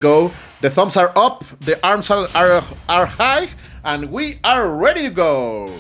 go. The thumbs are up, the arms are high, and we are ready to go.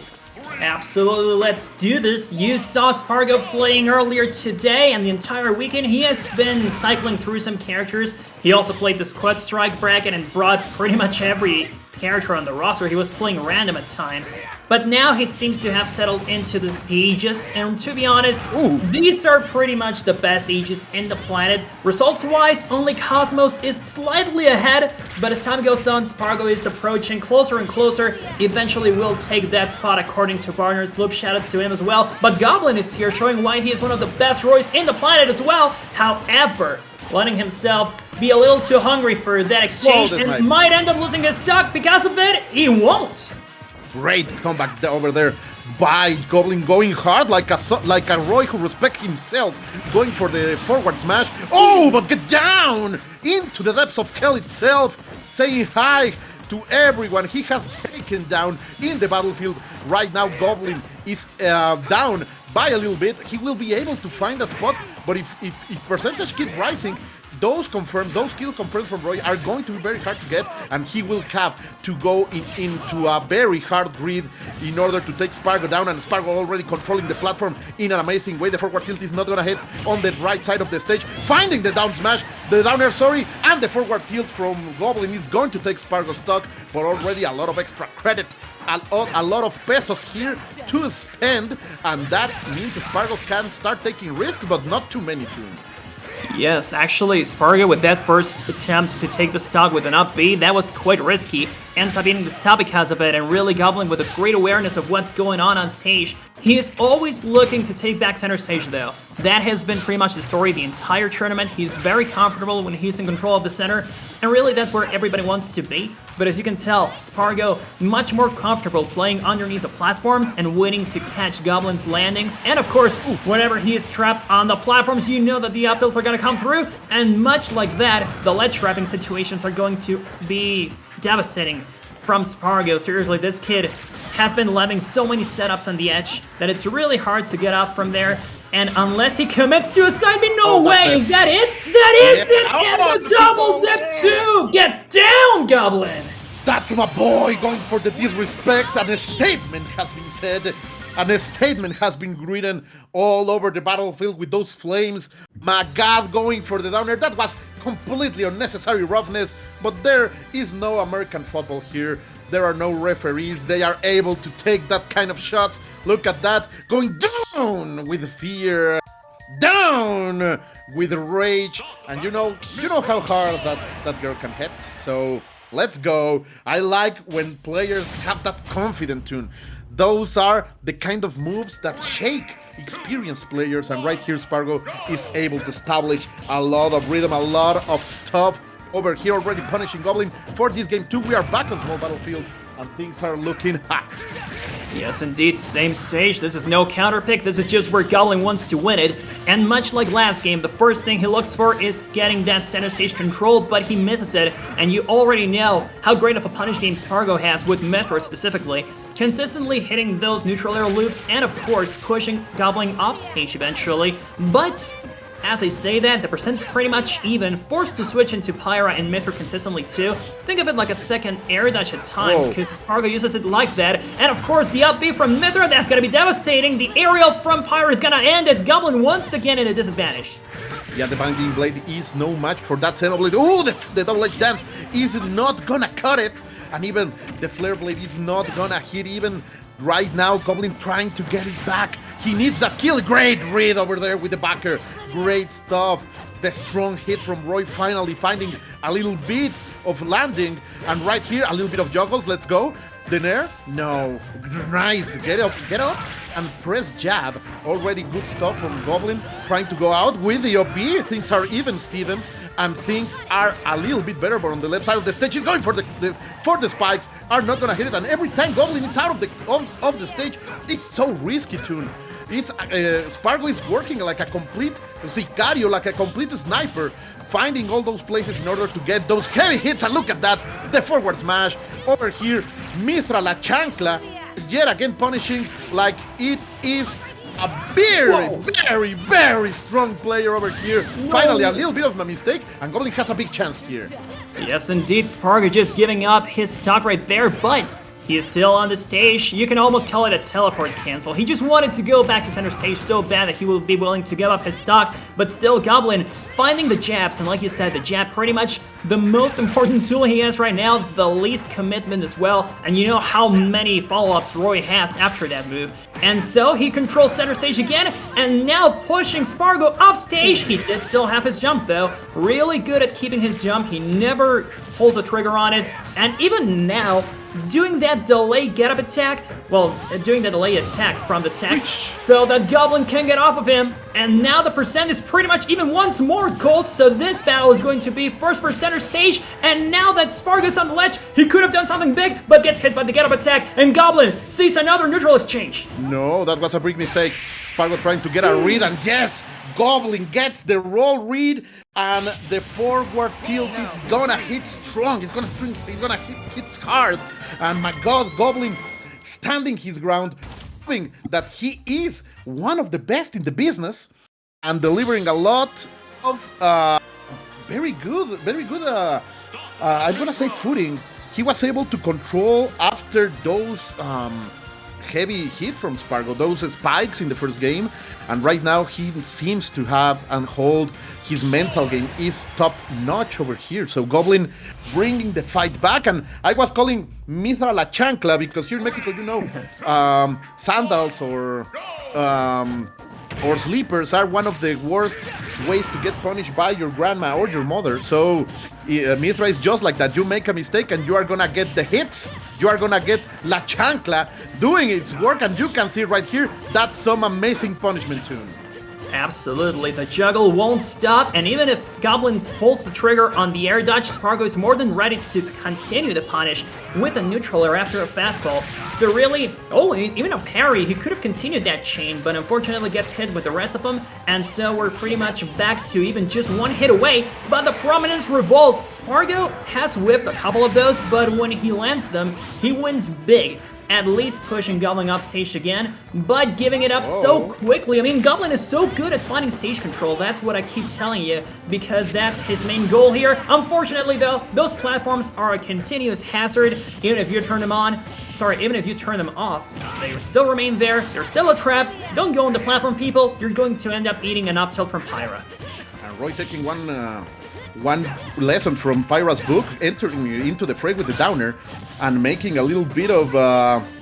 Absolutely, let's do this. You saw Spargo playing earlier today, and the entire weekend he has been cycling through some characters. He also played the Squad Strike bracket and brought pretty much every character on the roster. He was playing random at times. But now he seems to have settled into the Aegis, and to be honest, these are pretty much the best Aegis in the planet. Results-wise, only Cosmos is slightly ahead, but as time goes on, Spargo is approaching closer and closer. Eventually will take that spot according to Barnard's Loop. Shoutouts to him as well. But Goblin is here, showing why he is one of the best Roys in the planet as well. However, letting himself be a little too hungry for that exchange and might end up losing his stock because of it. He won't. Great comeback over there by Goblin, going hard like a Roy who respects himself, going for the forward smash. Oh, but get down into the depths of hell itself, saying hi to everyone he has taken down in the battlefield. Right now, Goblin is down by a little bit. He will be able to find a spot, but if percentage keep rising, those kill confirms from Roy are going to be very hard to get, and he will have to go into a very hard grid in order to take Spargo down, and Spargo already controlling the platform in an amazing way. The forward tilt is not going to hit on the right side of the stage, finding the down smash, the down air, and the forward tilt from Goblin is going to take Spargo stock, but already a lot of extra credit, a lot of pesos here to spend, and that means Spargo can start taking risks, but not too many to him. Yes, actually, Spargo with that first attempt to take the stock with an up B, that was quite risky. Ends up beating the stock because of it, and really Goblin with a great awareness of what's going on stage. He is always looking to take back center stage though. That has been pretty much the story the entire tournament. He's very comfortable when he's in control of the center, and really that's where everybody wants to be. But as you can tell, Spargo much more comfortable playing underneath the platforms and waiting to catch Goblin's landings. And of course, whenever he is trapped on the platforms, you know that the up tilts are going to come through, and much like that, the ledge trapping situations are going to be devastating from Spargo. Seriously, this kid has been landing so many setups on the edge that it's really hard to get out from there. And unless he commits to a side B, no way! Is that it? That is it! And the double dip too! Get down, Goblin! That's my boy going for the disrespect, and a statement has been said. And a statement has been written all over the battlefield with those flames. My God, going for the downer. That was completely unnecessary roughness, but there is no American football here. There are no referees. They are able to take that kind of shots. Look at that. Going down with fear. Down with rage. And you know how hard that girl can hit. So let's go. I like when players have that confident tune. Those are the kind of moves that shake experienced players, and right here Spargo is able to establish a lot of rhythm, a lot of stuff over here, already punishing Goblin for this game too. We are back on small battlefield, and things are looking hot. Yes, indeed, same stage. This is no counter pick. This is just where Goblin wants to win it. And much like last game, the first thing he looks for is getting that center stage control, but he misses it. And you already know how great of a punish game Spargo has with Mythra specifically, consistently hitting those neutral air loops and of course pushing Goblin off stage eventually. But as I say that, the percent's pretty much even, forced to switch into Pyra and Mythra consistently too. Think of it like a second air dash at times, because Spargo uses it like that. And of course, the up B from Mythra, that's gonna be devastating. The aerial from Pyra is gonna end it. Goblin once again at a disadvantage. Yeah, the Binding Blade is no match for that Xenoblade. Oh, the double edge dance is not gonna cut it. And even the Flare Blade is not gonna hit even right now. Goblin trying to get it back. He needs that kill. Great read over there with the backer. Great stuff. The strong hit from Roy, finally finding a little bit of landing. And right here, a little bit of juggles. Let's go. The Nair? No. Nice. Get up and press jab. Already good stuff from Goblin. Trying to go out with the OP. Things are even, Steven. And things are a little bit better, but on the left side of the stage, he's going for the spikes. Are not gonna hit it, and every time Goblin is out of the stage, it's so risky, tune. Spargo is working like a complete sicario, like a complete sniper, finding all those places in order to get those heavy hits. And look at that, the forward smash over here. Mythra La Chancla is yet again punishing like it is A very strong player over here. Finally, a little bit of a mistake, and Goblin has a big chance here. Yes, indeed, Spargo just giving up his stock right there, but he is still on the stage. You can almost call it a teleport cancel. He just wanted to go back to center stage so bad that he will be willing to give up his stock, but still Goblin finding the jabs, and like you said, the jab pretty much the most important tool he has right now, the least commitment as well, and you know how many follow-ups Roy has after that move. And so he controls center stage again, and now pushing Spargo off stage. He did still have his jump though. Really good at keeping his jump. He never pulls a trigger on it, and even now, doing that delay get-up attack, well, doing the delay attack from the tech, so that Goblin can get off of him, and now the percent is pretty much even once more gold, so this battle is going to be first for center stage, and now that Spargo's on the ledge, he could have done something big, but gets hit by the get-up attack, and Goblin sees another neutral exchange. No, that was a big mistake. Spargo trying to get a read, and yes, Goblin gets the roll read, and the forward tilt is gonna hit strong. It's gonna hit hard. And my God, Goblin standing his ground, proving that he is one of the best in the business, and delivering a lot of very good. I'm gonna say footing. He was able to control after those heavy hits from Spargo, those spikes in the first game, and right now he seems to have and hold his mental game is top notch over here. So Goblin bringing the fight back, and I was calling Mythra la chancla because here in Mexico, you know, sandals or sleepers are one of the worst ways to get punished by your grandma or your mother. So Mythra is just like that. You make a mistake and you are gonna get the hits. You are gonna get La Chancla doing its work, and you can see right here, that's some amazing punishment tune. Absolutely, the juggle won't stop, and even if Goblin pulls the trigger on the air dodge, Spargo is more than ready to continue the punish with a neutral air after a fastball. So really, even a parry, he could have continued that chain, but unfortunately gets hit with the rest of them, and so we're pretty much back to even just one hit away. But the Prominence Revolt, Spargo has whipped a couple of those, but when he lands them, he wins big. At least pushing Goblin off stage again, but giving it up so quickly. I mean, Goblin is so good at finding stage control, that's what I keep telling you, because that's his main goal here. Unfortunately though, those platforms are a continuous hazard, even if you turn them on. Even if you turn them off, they still remain there, they're still a trap. Don't go on the platform, people, you're going to end up eating an up tilt from Pyra. And Roy taking one lesson from Pyra's book, entering into the fray with the downer and making a little bit of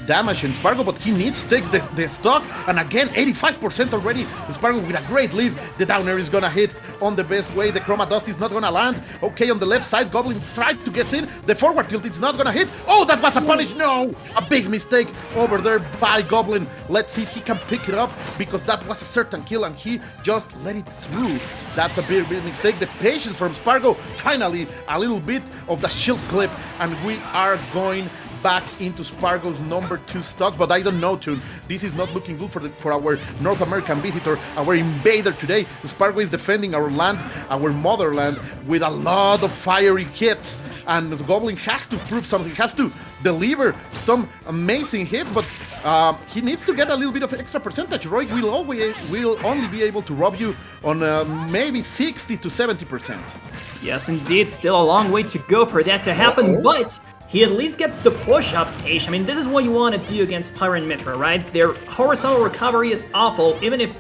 damage in Spargo, but he needs to take the stock, and again 85% already. Spargo with a great lead. The downer is gonna hit on the best way. The Chroma Dust is not gonna land. Okay, on the left side, Goblin tried to get in. The forward tilt is not gonna hit. Oh, that was a punish. No, a big mistake over there by Goblin. Let's see if he can pick it up, because that was a certain kill and he just let it through. That's a big mistake. The patience from Spargo. Finally, a little bit of the shield clip, and we are going back into Spargo's number 2 stock, but I don't know, Tune. This is not looking good for our North American visitor, our invader today. Spargo is defending our land, our motherland, with a lot of fiery hits, and the Goblin has to prove something, has to deliver some amazing hits, but he needs to get a little bit of extra percentage. Roy will only be able to rob you on maybe 60 to 70%. Yes, indeed, still a long way to go for that to happen, but he at least gets the push up stage. I mean, this is what you want to do against Pyra and Mythra, right? Their horizontal recovery is awful. Even if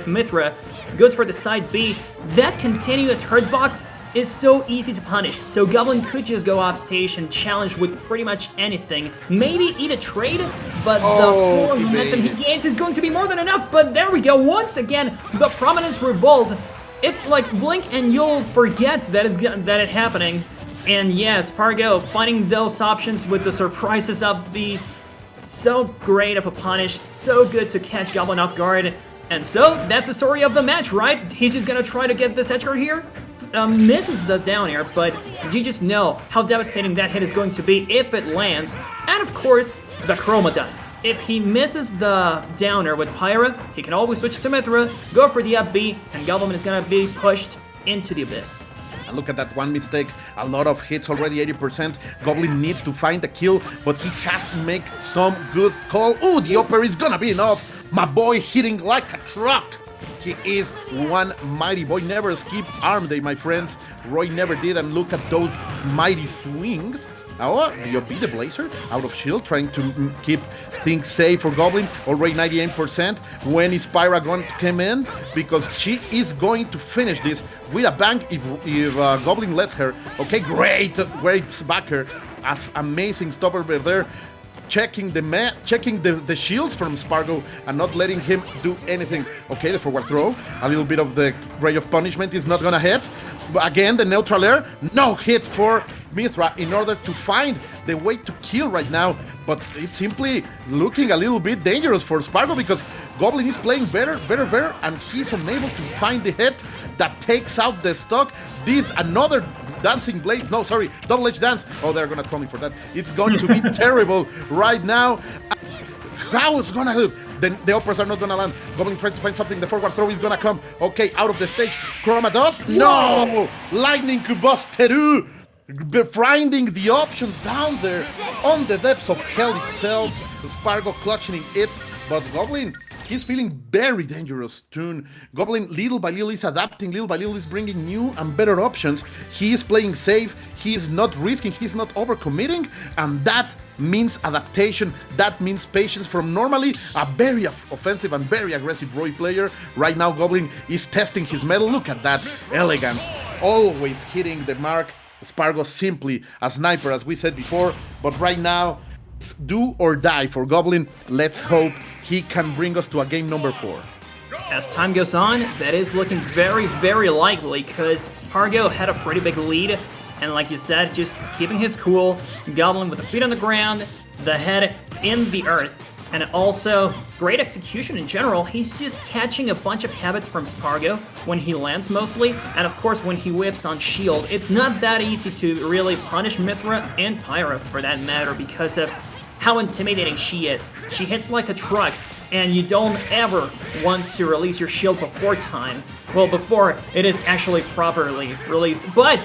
Mythra goes for the side B, that continuous hurt box is so easy to punish. So Goblin could just go off stage and challenge with pretty much anything. Maybe eat a trade, but the full momentum he gains is going to be more than enough. But there we go. Once again, the Prominence Revolt. It's like blink and you'll forget that it's happening. And yeah, Spargo finding those options with the surprises of these. So great of a punish, so good to catch Goblin off guard. And so, that's the story of the match, right? He's just gonna try to get this edge guard here. Misses the down air, but you just know how devastating that hit is going to be if it lands. And of course, the Chroma Dust. If he misses the downer with Pyra, he can always switch to Mythra, go for the up B, and Goblin is gonna be pushed into the abyss. And look at that one mistake, a lot of hits already, 80%. Goblin needs to find the kill, but he has to make some good call. Ooh, the upper is gonna be enough. My boy hitting like a truck. He is one mighty boy. Never skip arm day, my friends. Roy never did, and look at those mighty swings. Oh, the beat the Blazer out of shield, trying to keep things safe for Goblin. Already 98%. When is Pyra going to come in? Because she is going to finish this with a bang if Goblin lets her. Okay, great backer. As amazing stop over there. Checking the shields from Spargo and not letting him do anything. Okay, the forward throw. A little bit of the ray of punishment is not gonna hit. But again, the neutral air. No hit for Mythra in order to find the way to kill right now. But it's simply looking a little bit dangerous for Spargo because Goblin is playing better, and he's unable to find the hit that takes out the stock. This another dancing blade. No, sorry, double-edged dance. Oh, they're gonna throw me for that. It's going to be terrible right now. How is gonna look? The uppers are not gonna land. Goblin trying to find something. The forward throw is gonna come. Okay, out of the stage. Chroma dust. No! Lightning combust Teru. Finding the options down there on the depths of hell itself. Spargo clutching it, but Goblin, he's feeling very dangerous soon. Goblin, little by little, is adapting. Little by little, is bringing new and better options. He is playing safe. He is not risking. He's not overcommitting. And that means adaptation. That means patience from normally a very offensive and very aggressive Roy player. Right now, Goblin is testing his mettle. Look at that. Elegant. Always hitting the mark. Spargo simply a sniper, as we said before. But right now, do or die for Goblin. Let's hope he can bring us to a game number 4. As time goes on, that is looking very, very likely because Spargo had a pretty big lead. And like you said, just keeping his cool, Goblin with the feet on the ground, the head in the earth. And also, great execution in general. He's just catching a bunch of habits from Spargo when he lands mostly, and of course when he whiffs on shield. It's not that easy to really punish Mythra and Pyra for that matter because of how intimidating she is. She hits like a truck, and you don't ever want to release your shield before time. Well, before it is actually properly released. But,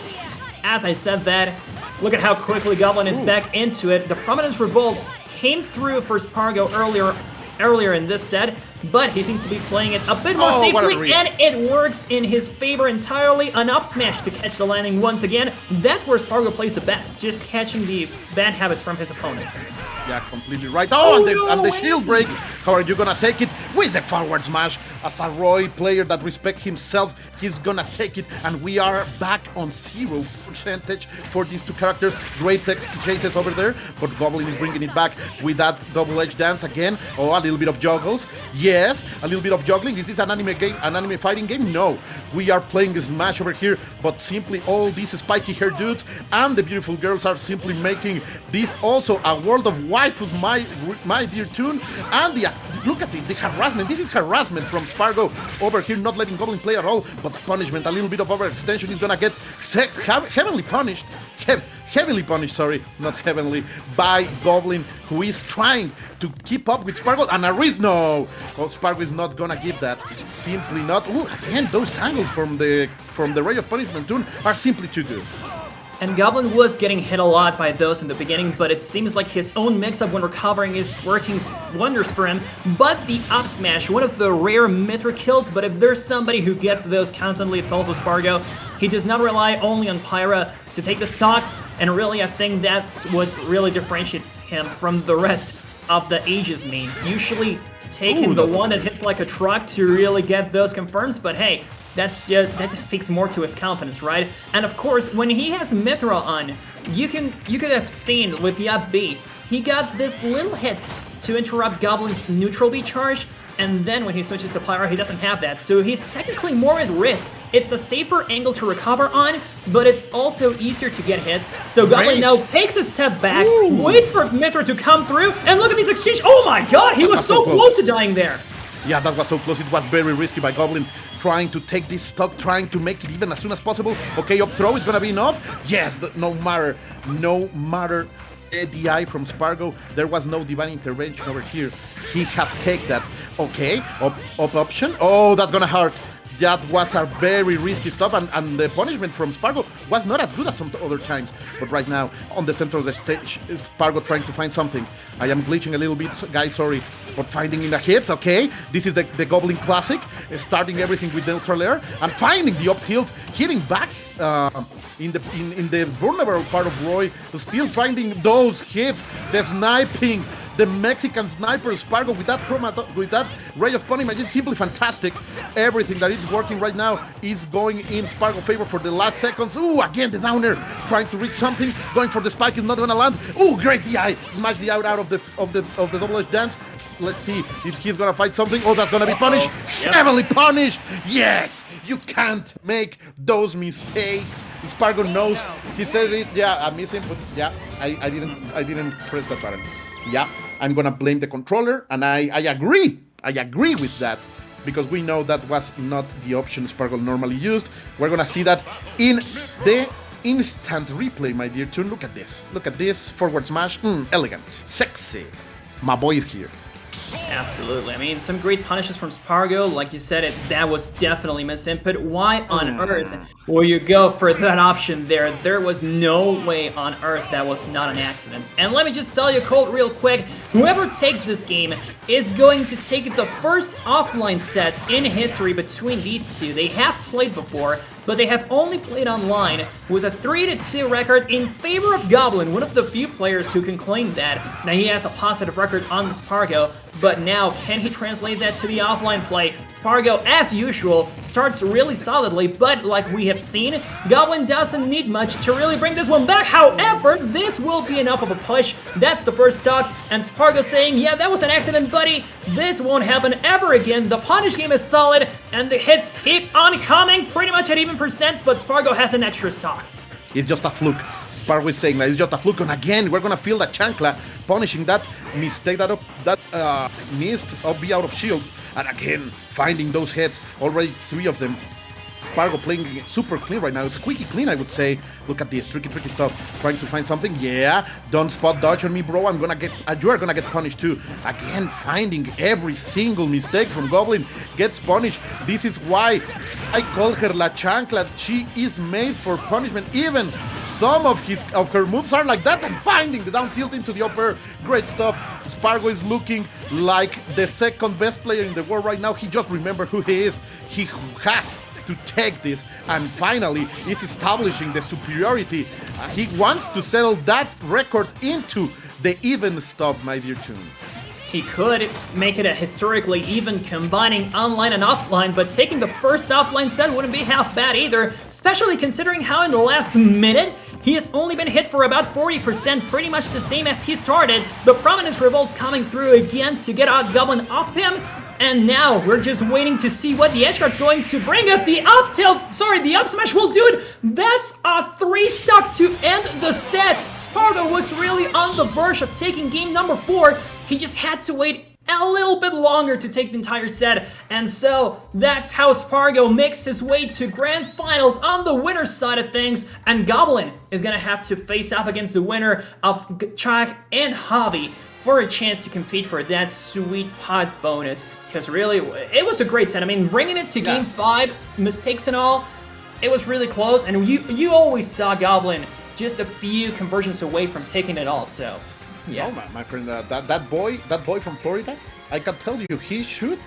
as I said that, look at how quickly Goblin is back into it. The Prominence Revolts came through for Spargo earlier in this set, but he seems to be playing it a bit more safely, and it works in his favor entirely. An up smash to catch the landing once again. That's where Spargo plays the best, just catching the bad habits from his opponents. Yeah, completely right. Oh, and the shield break. How are you gonna take it? With the forward smash. As a Roy player that respects himself, he's gonna take it. And we are back on 0% for these two characters. Great text chases over there, but Goblin is bringing it back with that double-edged dance again. Oh, a little bit of juggles. Yes, a little bit of juggling. Is this an anime game, an anime fighting game? No. We are playing the Smash over here, but simply all these spiky hair dudes and the beautiful girls are simply making this also a world of waifus, my dear tune. And look at the harassment. This is harassment from Spargo over here, not letting Goblin play at all, but punishment. A little bit of overextension is gonna get heavily punished. Heavily punished, sorry, not heavenly, by Goblin, who is trying to keep up with Spargo. And no, Spargo is not gonna give that. Simply not. Ooh, again, those angles from the Ray of Punishment tune are simply too good. And Goblin was getting hit a lot by those in the beginning, but it seems like his own mix-up when recovering is working wonders for him. But the up smash, one of the rare Mythra kills, but if there's somebody who gets those constantly, it's also Spargo. He does not rely only on Pyra to take the stocks, and really I think that's what really differentiates him from the rest of the Aegis mains. Usually taking the one that hits like a truck to really get those confirms, but hey, that just speaks more to his confidence, right? And of course, when he has Mythra on, you could have seen with the up B, he got this little hit to interrupt Goblin's neutral B charge, and then when he switches to Pyra, he doesn't have that, so he's technically more at risk. It's a safer angle to recover on, but it's also easier to get hit. So Goblin now takes a step back, waits for Mythra to come through, and look at this exchange. Oh my god, he was so close to dying there. Yeah, that was so close. It was very risky by Goblin, trying to take this stock, trying to make it even as soon as possible. Okay, up throw is gonna be enough. Yes, no matter DI from Spargo, there was no divine intervention over here. He had take that. Okay, up option. Oh, that's gonna hurt. that was a very risky stop, and the punishment from Spargo was not as good as some other times. But right now, on the center of the stage, is Spargo trying to find something. I am glitching a little bit, guys, sorry. But finding in the hits, okay. This is the Goblin classic, starting everything with neutral air, and finding the up tilt, hitting back in the vulnerable part of Roy, still finding those hits, the sniping. The Mexican sniper Spargo with that ray of punishment is simply fantastic. Everything that is working right now is going in Spargo favor for the last seconds. Ooh, again the downer trying to reach something, going for the spike is not gonna land. Ooh, great DI, smash the out of the double edge dance. Let's see if he's gonna fight something. Oh, that's gonna be punished. Yep. Heavily punished. Yes, you can't make those mistakes. Spargo knows. He said it. Yeah, I miss him, but yeah, I didn't press that button. Yeah, I'm gonna blame the controller, and I agree. I agree with that, because we know that was not the option Spargo normally used. We're gonna see that in the instant replay, my dear tune. Look at this. Look at this forward smash. Elegant, sexy. My boy is here. Absolutely. I mean, some great punishes from Spargo. Like you said, that was definitely misinput. Why on earth will you go for that option there? There was no way on earth that was not an accident. And let me just tell you, Colt, real quick, whoever takes this game is going to take the first offline set in history between these two. They have played before, but they have only played online with a 3-2 record in favor of Goblin, one of the few players who can claim that. Now, he has a positive record on Spargo, but now, can he translate that to the offline play? Spargo, as usual, starts really solidly, but like we have seen, Goblin doesn't need much to really bring this one back. However, this will be enough of a push. That's the first stock, and Spargo saying, yeah, that was an accident, buddy. This won't happen ever again. The punish game is solid, and the hits keep on coming, pretty much at even percents, but Spargo has an extra stock. It's just a fluke. Spargo is saying that it's just a fluke, and again, we're gonna feel that chancla punishing that mistake, that missed up B out of shield, and again, finding those hits, already 3 of them. Spargo playing super clean right now, squeaky clean, I would say. Look at this, tricky stuff, trying to find something. Yeah, don't spot dodge on me, bro, you are gonna get punished too. Again, finding every single mistake from Goblin gets punished. This is why I call her La Chancla. She is made for punishment. Even some of her moves are like that, and finding the down tilt into the upper. Great stuff. Spargo is looking like the second best player in the world right now. He just remembered who he is. He has to take this, and finally is establishing the superiority. He wants to settle that record into the even stuff, my dear tune. He could make it a historically even combining online and offline, but taking the first offline set wouldn't be half bad either, especially considering how in the last minute he has only been hit for about 40%, pretty much the same as he started. The Prominence Revolt's coming through again to get Goblin off him, and now we're just waiting to see what the edgeguard's going to bring us. The up smash will do it. That's a 3 stock to end the set. Spargo was really on the verge of taking game number 4. He just had to wait a little bit longer to take the entire set, and so that's how Spargo makes his way to grand finals on the winner's side of things, and Goblin is gonna have to face off against the winner of Chak and Javi for a chance to compete for that sweet pot bonus, because really, it was a great set. I mean, bringing it to game 5, mistakes and all, it was really close, and you always saw Goblin just a few conversions away from taking it all, so yeah. Oh, my friend, that boy from Florida, I can tell you, he should